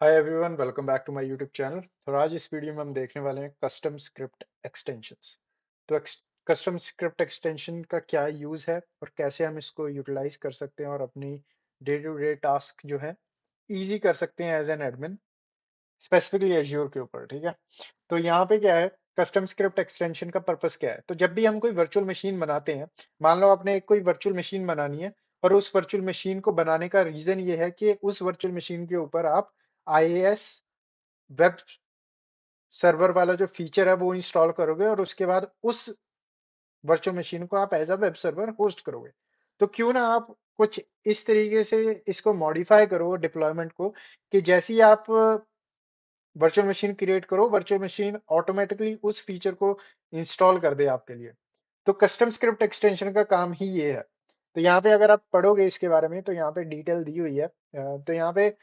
Hi everyone, welcome back to my YouTube channel. तो आज इस वीडियो में हम देखने वाले हैं कस्टम स्क्रिप्ट एक्सटेंशंस। तो कस्टम स्क्रिप्ट एक्सटेंशन का क्या यूज़ है और कैसे हम इसको यूटिलाइज कर सकते हैं और अपनी डे टू डे टास्क जो है इजी कर सकते हैं as an admin, specifically Azure के ऊपर। ठीक है, तो यहाँ पे क्या है, कस्टम स्क्रिप्ट एक्सटेंशन का पर्पस क्या है। तो जब भी हम कोई वर्चुअल मशीन बनाते हैं, मान लो आपने एक कोई वर्चुअल मशीन बनानी है और उस वर्चुअल मशीन को बनाने का रीजन ये है कि उस वर्चुअल मशीन के ऊपर आप IIS वेब सर्वर वाला जो फीचर है वो इंस्टॉल करोगे और उसके बाद उस वर्चुअल मशीन को आप as a web server host करोगे। तो क्यों ना आप कुछ इस तरीके से इसको मॉडिफाई करो डिप्लॉयमेंट को, कि जैसे ही आप वर्चुअल मशीन क्रिएट करो, वर्चुअल मशीन ऑटोमेटिकली उस फीचर को इंस्टॉल कर दे आपके लिए। तो कस्टम स्क्रिप्ट एक्सटेंशन का काम ही ये है। तो यहाँ पे अगर आप पढ़ोगे इसके बारे में तो यहाँ पे डिटेल दी हुई है। तो यहाँ पे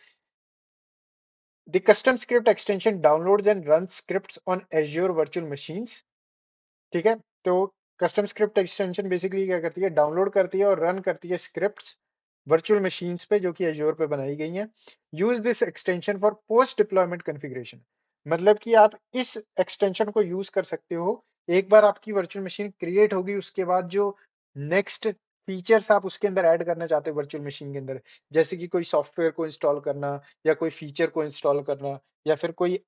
The custom script extension downloads and runs scripts on Azure virtual machines। ठीक है, तो कस्टम स्क्रिप्ट एक्सटेंशन बेसिकली क्या करती है, डाउनलोड करती है और रन करती है स्क्रिप्ट्स वर्चुअल मशीन्स पे जो कि एज्योर पे बनाई गई हैं। Use this extension for post deployment configuration. मतलब कि आप इस एक्सटेंशन को यूज कर सकते हो। एक बार आपकी वर्चुअल मशीन क्रिएट होगी, उसके बाद जो नेक्स्ट फीचर्स आप उसके अंदर ऐड करना चाहते हो वर्चुअल मशीन के अंदर, जैसे कि कोई सॉफ्टवेयर को इंस्टॉल करना या कोई फीचर को इंस्टॉल करना या फिर कोई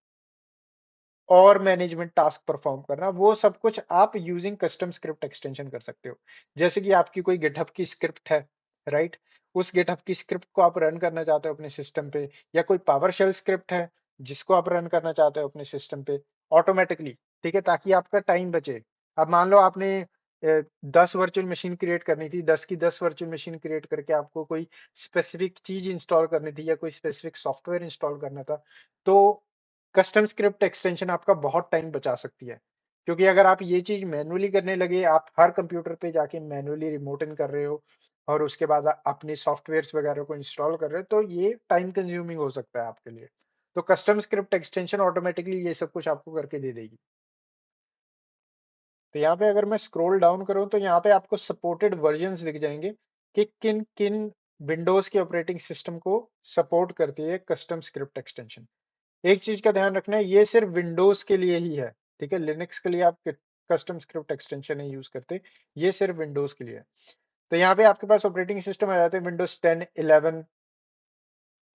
और मैनेजमेंट टास्क परफॉर्म करना, वो सब कुछ आप यूजिंग कस्टम स्क्रिप्ट एक्सटेंशन कर सकते हो। जैसे कि आपकी कोई गिटहब की स्क्रिप्ट है, राइट, उस गिटहब की स्क्रिप्ट को आप रन करना चाहते हो अपने सिस्टम पे, या कोई पावर शेल स्क्रिप्ट है जिसको आप रन करना चाहते हो अपने सिस्टम पे ऑटोमेटिकली। ठीक है, ताकि आपका टाइम बचे। अब मान लो आपने 10 वर्चुअल मशीन क्रिएट करनी थी, 10 की 10 वर्चुअल मशीन क्रिएट करके आपको कोई स्पेसिफिक चीज इंस्टॉल करनी थी या कोई स्पेसिफिक सॉफ्टवेयर इंस्टॉल करना था, तो कस्टम स्क्रिप्ट एक्सटेंशन आपका बहुत टाइम बचा सकती है। क्योंकि अगर आप ये चीज मैनुअली करने लगे, आप हर कंप्यूटर पे जाके मैनुअली रिमोट इन कर रहे हो और उसके बाद अपने सॉफ्टवेयर्स वगैरह को इंस्टॉल कर रहे हो, तो ये टाइम कंज्यूमिंग हो सकता है आपके लिए। तो कस्टम स्क्रिप्ट एक्सटेंशन ऑटोमेटिकली ये सब कुछ आपको करके दे देगी। तो यहाँ पे अगर मैं स्क्रॉल डाउन करूँ तो यहाँ पे आपको सपोर्टेड वर्जन्स दिख जाएंगे कि किन किन विंडोज के ऑपरेटिंग सिस्टम को सपोर्ट करती है कस्टम स्क्रिप्ट एक्सटेंशन। एक चीज का ध्यान रखना है, ये सिर्फ विंडोज के लिए ही है। ठीक है, लिनक्स के लिए आप कस्टम स्क्रिप्ट एक्सटेंशन नहीं यूज करते, ये सिर्फ विंडोज के लिए है। तो यहाँ पे आपके पास ऑपरेटिंग सिस्टम आ जाते हैं विंडोज 10, 11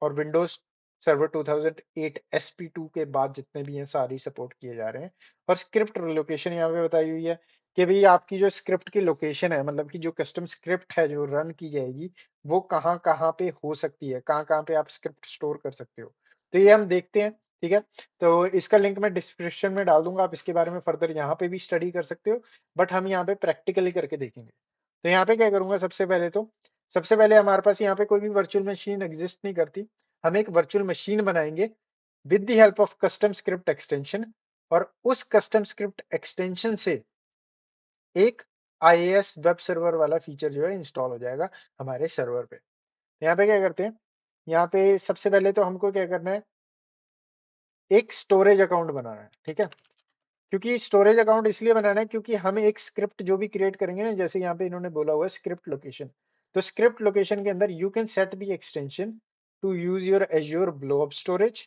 और विंडोज सर्वर 2008 SP2 के बाद जितने भी हैं सारी सपोर्ट किए जा रहे हैं। और स्क्रिप्ट लोकेशन यहाँ पे बताई हुई है कि भाई आपकी जो स्क्रिप्ट की लोकेशन है, मतलब कि जो कस्टम स्क्रिप्ट है जो रन की जाएगी, वो कहाँ कहाँ पे हो सकती है, कहाँ कहाँ पे आप स्क्रिप्ट स्टोर कर सकते हो। तो ये हम देखते हैं। ठीक है, तो इसका लिंक मैं डिस्क्रिप्शन में डाल दूंगा, आप इसके बारे में फर्दर यहाँ पे भी स्टडी कर सकते हो। बट हम यहाँ पे प्रैक्टिकली करके देखेंगे। तो यहाँ पे क्या करूंगा, सबसे पहले हमारे पास यहाँ पे कोई भी वर्चुअल मशीन एग्जिस्ट नहीं करती। हम एक वर्चुअल मशीन बनाएंगे with the help of custom script extension, और उस कस्टम स्क्रिप्ट एक्सटेंशन से एक IIS वेब सर्वर वाला फीचर जो है इंस्टॉल हो जाएगा हमारे सर्वर पे। यहाँ पे क्या करते हैं, यहाँ पे सबसे पहले तो हमको क्या करना है, एक स्टोरेज अकाउंट बनाना है। ठीक है, क्योंकि स्टोरेज अकाउंट इसलिए बनाना है क्योंकि हम एक स्क्रिप्ट जो भी क्रिएट करेंगे ना, जैसे यहाँ पे इन्होंने बोला हुआ है स्क्रिप्ट लोकेशन, तो स्क्रिप्ट लोकेशन के अंदर you can set the extension to use your Azure blob storage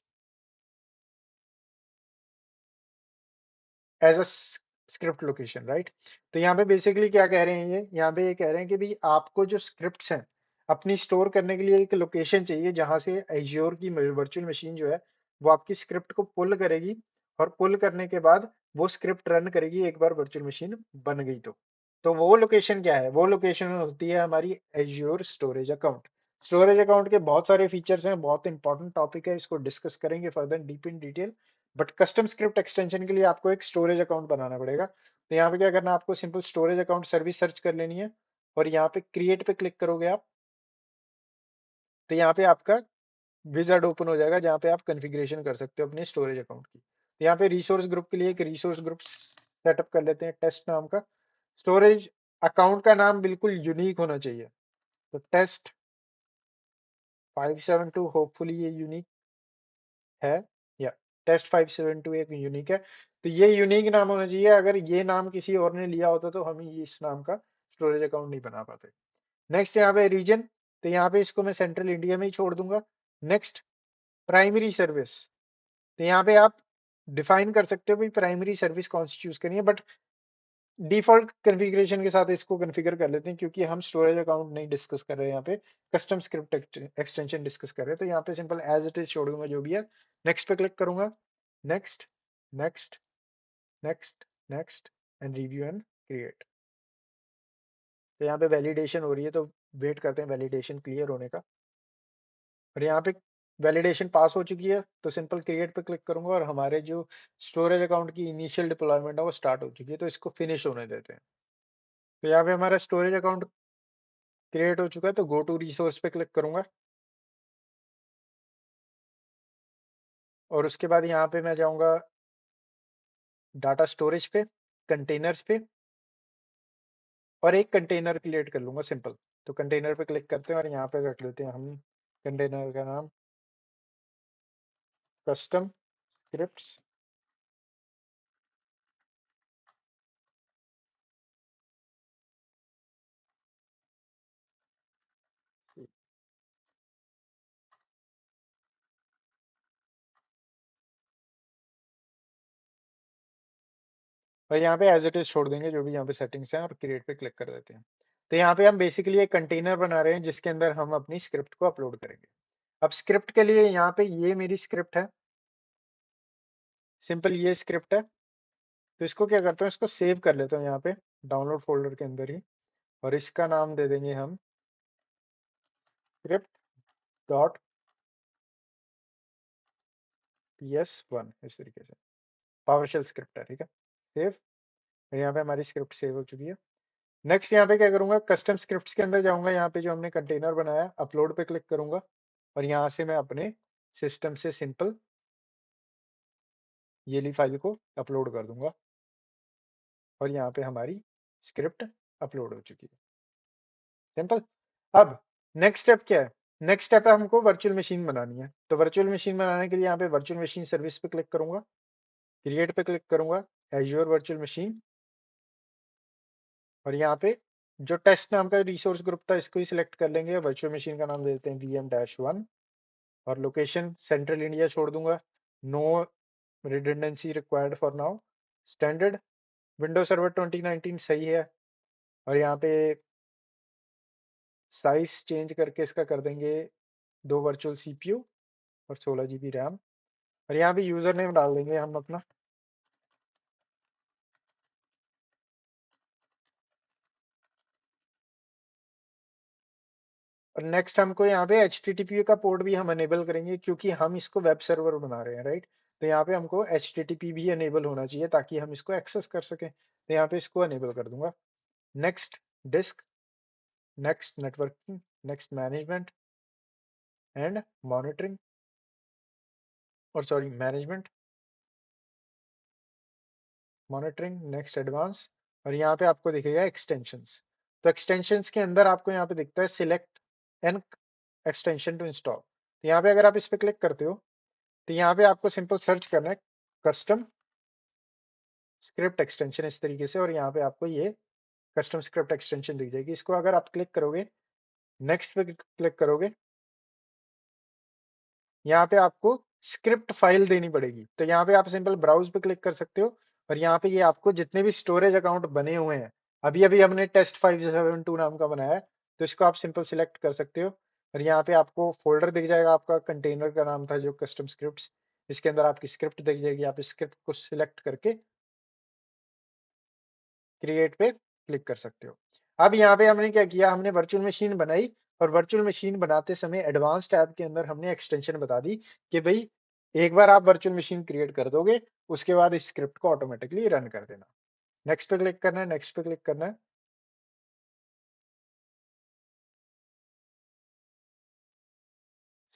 as a script location, right. तो यहाँ पे बेसिकली क्या कह रहे हैं, ये यहाँ पे ये कह रहे हैं कि भाई आपको जो स्क्रिप्ट्स हैं अपनी स्टोर करने के लिए एक लोकेशन चाहिए जहां से एज्योर की वर्चुअल मशीन जो है वो आपकी स्क्रिप्ट को पुल करेगी, और पुल करने के बाद वो स्क्रिप्ट रन करेगी एक बार वर्चुअल मशीन बन गई तो वो लोकेशन क्या है, वो लोकेशन होती है हमारी azure storage account. Storage account के बहुत सारे फीचर्स हैं, बहुत इंपॉर्टेंट टॉपिक है, इसको डिस्कस करेंगे further deep in detail. But custom script extension के लिए आपको एक स्टोरेज अकाउंट बनाना पड़ेगा। तो यहाँ पे क्या करना है, आपको simple storage account service search कर लेनी है और यहाँ पे क्रिएट पे क्लिक करोगे आप, तो यहाँ पे आपका विजार्ड ओपन हो जाएगा जहाँ पे आप कॉन्फ़िगरेशन कर सकते हो अपने स्टोरेज अकाउंट की। तो यहाँ पे रिसोर्स ग्रुप के लिए एक रिसोर्स ग्रुप सेटअप कर लेते हैं टेस्ट नाम का। स्टोरेज अकाउंट का नाम बिल्कुल यूनिक होना चाहिए, तो टेस्ट 572 होपफुली ये यूनिक है, या टेस्ट 572 एक यूनिक है। तो ये यूनिक नाम होना चाहिए, अगर ये नाम किसी और ने लिया होता तो हम इस नाम का स्टोरेज अकाउंट नहीं बना पाते। नेक्स्ट यहाँ पे रीजन, तो यहाँ पे इसको मैं सेंट्रल इंडिया में ही छोड़ दूंगा। नेक्स्ट, प्राइमरी सर्विस, तो यहाँ पे आप डिफाइन कर सकते हो भाई प्राइमरी सर्विस कौन सी चूज करनी है, बट डिफॉल्ट कॉन्फ़िगरेशन के साथ इसको कॉन्फ़िगर कर लेते हैं क्योंकि हम स्टोरेज अकाउंट नहीं डिस्कस कर रहे हैं, यहाँ पे कस्टम स्क्रिप्ट एक्सटेंशन डिस्कस कर रहे हैं। तो यहाँ पे सिंपल एज इट इज छोड़ दूंगा जो भी है, नेक्स्ट पे क्लिक करूंगा, next, next, next, next and review and create. तो यहाँ पे वैलिडेशन हो रही है, तो वेट करते हैं वैलिडेशन क्लियर होने का। और यहाँ पे वैलिडेशन पास हो चुकी है, तो सिंपल क्रिएट पे क्लिक करूंगा और हमारे जो स्टोरेज अकाउंट की इनिशियल डिप्लॉयमेंट है वो स्टार्ट हो चुकी है, तो इसको फिनिश होने देते हैं। तो यहाँ पे हमारा स्टोरेज अकाउंट क्रिएट हो चुका है, तो गो टू रिसोर्स पे क्लिक करूंगा और उसके बाद यहाँ पे मैं जाऊंगा डाटा स्टोरेज पे, कंटेनर्स पे, और एक कंटेनर क्रिएट कर लूंगा सिंपल। तो कंटेनर पे क्लिक करते हैं और यहाँ पे रख लेते हैं हम कंटेनर का नाम कस्टम स्क्रिप्ट्स। और यहाँ पे एज इट इज छोड़ देंगे जो भी यहाँ पे सेटिंग्स हैं और क्रिएट पे क्लिक कर देते हैं। तो यहाँ पे हम बेसिकली एक कंटेनर बना रहे हैं जिसके अंदर हम अपनी स्क्रिप्ट को अपलोड करेंगे। अब स्क्रिप्ट के लिए यहाँ पे ये मेरी स्क्रिप्ट है, सिंपल ये स्क्रिप्ट है। तो इसको क्या करते हैं, इसको सेव कर लेते हैं यहाँ पे डाउनलोड फोल्डर के अंदर ही, और इसका नाम दे देंगे हम स्क्रिप्ट डॉट PS1, इस तरीके से पावरशेल स्क्रिप्ट है, ठीक है। सेव, यहाँ पे हमारी स्क्रिप्ट सेव हो चुकी है। नेक्स्ट यहाँ पे क्या करूंगा, कस्टम स्क्रिप्ट्स के अंदर जाऊंगा, यहाँ पे जो हमने कंटेनर बनाया अपलोड पे क्लिक करूंगा और यहाँ से मैं अपने सिस्टम से सिंपल ये ली फाइल को अपलोड कर दूंगा और यहाँ पे हमारी स्क्रिप्ट अपलोड हो चुकी है, सिंपल। अब नेक्स्ट स्टेप क्या है, नेक्स्ट स्टेप है हमको वर्चुअल मशीन बनानी है। तो वर्चुअल मशीन बनाने के लिए यहाँ पे वर्चुअल मशीन सर्विस पे क्लिक करूंगा, क्रिएट पे क्लिक करूंगा, एज्योर वर्चुअल मशीन, और यहाँ पे जो टेस्ट नाम का रिसोर्स ग्रुप था इसको ही सिलेक्ट कर लेंगे, वर्चुअल मशीन का नाम दे देते हैं VM-1 और लोकेशन सेंट्रल इंडिया छोड़ दूंगा, no redundancy required for now, standard Windows server 2019 सही है। और यहाँ पे साइज चेंज करके इसका कर देंगे 2 वर्चुअल CPU और 16 GB रैम, और यहाँ पे यूजर नेम डाल देंगे हम अपना। और नेक्स्ट हमको यहाँ पे HTTP का पोर्ट भी हम अनेबल करेंगे क्योंकि हम इसको वेब सर्वर बना रहे हैं, राइट। तो यहाँ पे हमको HTTP भी अनेबल होना चाहिए ताकि हम इसको एक्सेस कर सकें, तो यहाँ पे इसको अनेबल कर दूंगा। Next disk, next networking, next management and monitoring, और sorry management, monitoring, next advance, और यहाँ पे आपको दिखेगा एक्सटेंशंस। तो एक्सटेंशंस के अंदर आपको यहाँ पे दिखता है select an extension to install. तो यहाँ पे अगर आप इस पे क्लिक करते हो तो यहाँ पे आपको सिंपल सर्च करना है कस्टम स्क्रिप्ट एक्सटेंशन इस तरीके से, और यहाँ पे आपको ये कस्टम स्क्रिप्ट एक्सटेंशन दिख जाएगी। इसको अगर आप क्लिक करोगे, नेक्स्ट पे क्लिक करोगे, यहाँ पे आपको स्क्रिप्ट फाइल देनी पड़ेगी। तो यहाँ पे आप सिंपल ब्राउज पे क्लिक कर सकते हो और यहाँ पे ये आपको जितने भी स्टोरेज अकाउंट बने हुए हैं, अभी अभी हमने टेस्ट 572 नाम का बनाया है, तो इसको आप सिंपल सिलेक्ट कर सकते हो और यहाँ पे आपको फोल्डर दिख जाएगा, आपका कंटेनर का नाम था जो कस्टम स्क्रिप्ट, इसके अंदर आपकी स्क्रिप्ट दिख जाएगी। आप इस स्क्रिप्ट को सिलेक्ट करके क्रिएट पे क्लिक कर सकते हो। अब यहाँ पे हमने क्या किया, हमने वर्चुअल मशीन बनाई और वर्चुअल मशीन बनाते समय एडवांस टैब के अंदर हमने एक्सटेंशन बता दी कि भाई एक बार आप वर्चुअल मशीन क्रिएट कर दोगे उसके बाद इस स्क्रिप्ट को ऑटोमेटिकली रन कर देना। नेक्स्ट पे क्लिक करना है, नेक्स्ट पे क्लिक करना है,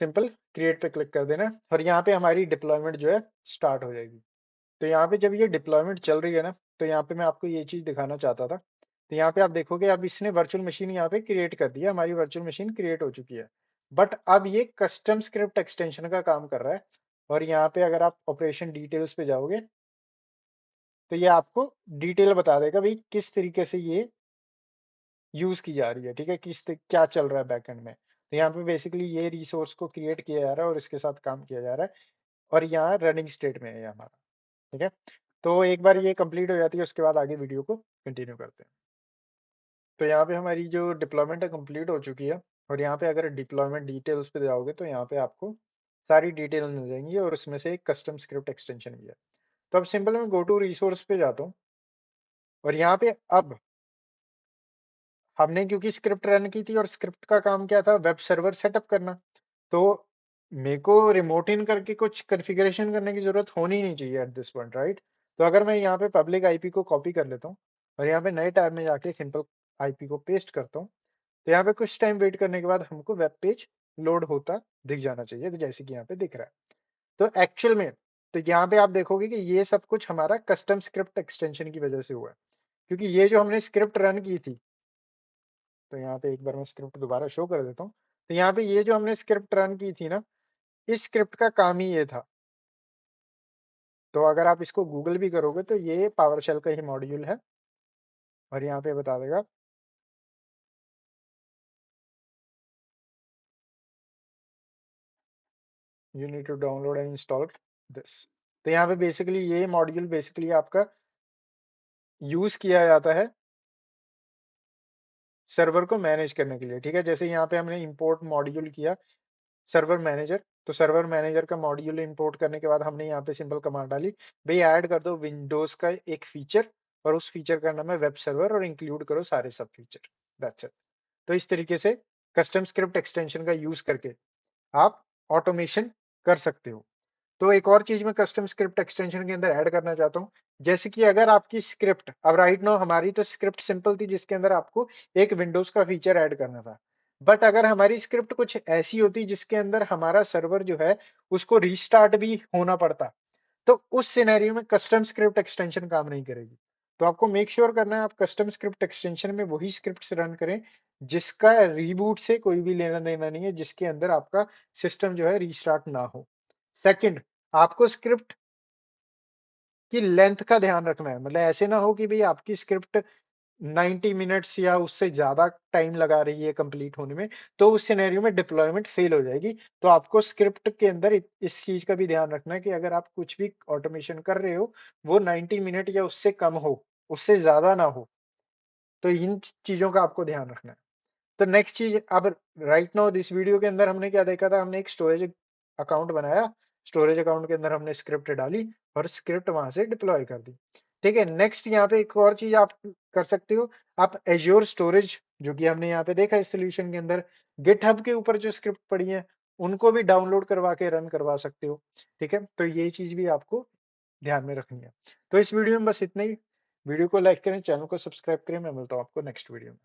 सिंपल क्रिएट पे क्लिक कर देना है और यहाँ पे हमारी डिप्लॉयमेंट जो है स्टार्ट हो जाएगी। तो यहाँ पे जब ये डिप्लॉयमेंट चल रही है ना, तो यहाँ पे मैं आपको ये चीज दिखाना चाहता था। तो यहाँ पे आप देखोगे अब इसने वर्चुअल मशीन यहाँ पे क्रिएट कर दिया, हमारी वर्चुअल मशीन क्रिएट हो चुकी है। बट अब ये कस्टम स्क्रिप्ट एक्सटेंशन का काम कर रहा है और यहाँ पे अगर आप ऑपरेशन डिटेल्स पे जाओगे तो ये आपको डिटेल बता देगा भाई किस तरीके से ये यूज की जा रही है, ठीक है, क्या चल रहा है बैकएंड में। तो यहाँ पे बेसिकली ये रिसोर्स को क्रिएट किया जा रहा है और इसके साथ काम किया जा रहा है, और यहाँ रनिंग स्टेट में है ये हमारा। ठीक है, तो एक बार ये कंप्लीट हो जाती है उसके बाद आगे वीडियो को कंटिन्यू करते हैं। तो यहाँ पे हमारी जो डिप्लॉयमेंट है कंप्लीट हो चुकी है, और यहाँ पे अगर डिप्लॉयमेंट डिटेल्स पे जाओगे तो यहाँ पे आपको सारी डिटेल मिल जाएंगी, और उसमें से एक कस्टम स्क्रिप्ट एक्सटेंशन भी है। तो अब सिंपल मैं गो टू रिसोर्स पे जाता हूँ, और यहाँ पे अब हमने क्योंकि स्क्रिप्ट रन की थी, और स्क्रिप्ट का काम क्या था, वेब सर्वर सेटअप करना, तो मेरे को रिमोट इन करके कुछ कॉन्फ़िगरेशन करने की जरूरत होनी नहीं चाहिए एट दिस पॉइंट, राइट। तो अगर मैं यहाँ पे पब्लिक आईपी को कॉपी कर लेता हूँ, और यहाँ पे नए टैब में जाके सिंपल आईपी को पेस्ट करता हूँ, तो यहाँ पे कुछ टाइम वेट करने के बाद हमको वेब पेज लोड होता दिख जाना चाहिए, तो जैसे कि यहाँ पे दिख रहा है। तो एक्चुअल में तो यहाँ पे आप देखोगे कि ये सब कुछ हमारा कस्टम स्क्रिप्ट एक्सटेंशन की वजह से हुआ है, क्योंकि ये जो हमने स्क्रिप्ट रन की थी, तो यहाँ पे एक बार मैं स्क्रिप्ट दोबारा शो कर देता हूँ। तो यहाँ पे ये जो हमने स्क्रिप्ट रन की थी ना, इस स्क्रिप्ट का काम ही ये था। तो अगर आप इसको गूगल भी करोगे तो ये पावरशेल का ही मॉड्यूल है, और यहाँ पे बता देगा you need to download and install this. तो यहाँ पे बेसिकली ये मॉड्यूल बेसिकली आपका यूज किया जाता है सर्वर को मैनेज करने के लिए। ठीक है, जैसे यहाँ पे हमने इंपोर्ट मॉड्यूल किया सर्वर मैनेजर, तो सर्वर मैनेजर का मॉड्यूल इंपोर्ट करने के बाद हमने यहाँ पे सिंपल कमांड डाली, भाई ऐड कर दो विंडोज का एक फीचर, और उस फीचर का नाम है वेब सर्वर, और इंक्लूड करो सारे सब फीचर, दैट्स इट। तो इस तरीके से कस्टम स्क्रिप्ट एक्सटेंशन का यूज करके आप ऑटोमेशन कर सकते हो। तो एक और चीज मैं कस्टम स्क्रिप्ट एक्सटेंशन के अंदर ऐड करना चाहता हूँ, जैसे कि अगर आपकी स्क्रिप्ट अब राइट नाउ हमारी तो स्क्रिप्ट सिंपल थी जिसके अंदर आपको एक विंडोज का फीचर ऐड करना था, बट अगर हमारी स्क्रिप्ट कुछ ऐसी होती जिसके अंदर हमारा सर्वर जो है उसको रीस्टार्ट भी होना पड़ता, तो उस सिनेरियो में कस्टम स्क्रिप्ट एक्सटेंशन काम नहीं करेगी। तो आपको मेक श्योर करना है आप कस्टम स्क्रिप्ट एक्सटेंशन में वही स्क्रिप्ट रन करें जिसका रीबूट से कोई भी लेना देना नहीं है, जिसके अंदर आपका सिस्टम जो है रीस्टार्ट ना हो। सेकंड, आपको स्क्रिप्ट की लेंथ का ध्यान रखना है, मतलब ऐसे ना हो कि भाई आपकी स्क्रिप्ट 90 मिनट्स या उससे ज्यादा टाइम लगा रही है कंप्लीट होने में, तो उस सिनेरियो में डिप्लॉयमेंट फेल हो जाएगी। तो आपको स्क्रिप्ट के अंदर इस चीज का भी ध्यान रखना है कि अगर आप कुछ भी ऑटोमेशन कर रहे हो वो 90 मिनट या उससे कम हो, उससे ज्यादा ना हो। तो इन चीजों का आपको ध्यान रखना है। तो नेक्स्ट चीज, अब राइट नाउ दिस वीडियो के अंदर हमने क्या देखा था, हमने एक स्टोरेज अकाउंट बनाया, स्टोरेज अकाउंट के अंदर हमने स्क्रिप्ट डाली और स्क्रिप्ट वहां से डिप्लॉय कर दी। ठीक है, नेक्स्ट यहाँ पे एक और चीज आप कर सकते हो, आप एज्योर स्टोरेज जो कि हमने यहाँ पे देखा इस सोल्यूशन के अंदर, गिटहब के ऊपर जो स्क्रिप्ट पड़ी है उनको भी डाउनलोड करवा के रन करवा सकते हो। ठीक है, तो ये चीज भी आपको ध्यान में रखनी है। तो इस वीडियो में बस इतना ही। वीडियो को लाइक करें, चैनल को सब्सक्राइब करें, मैं मिलता हूँ आपको नेक्स्ट वीडियो में।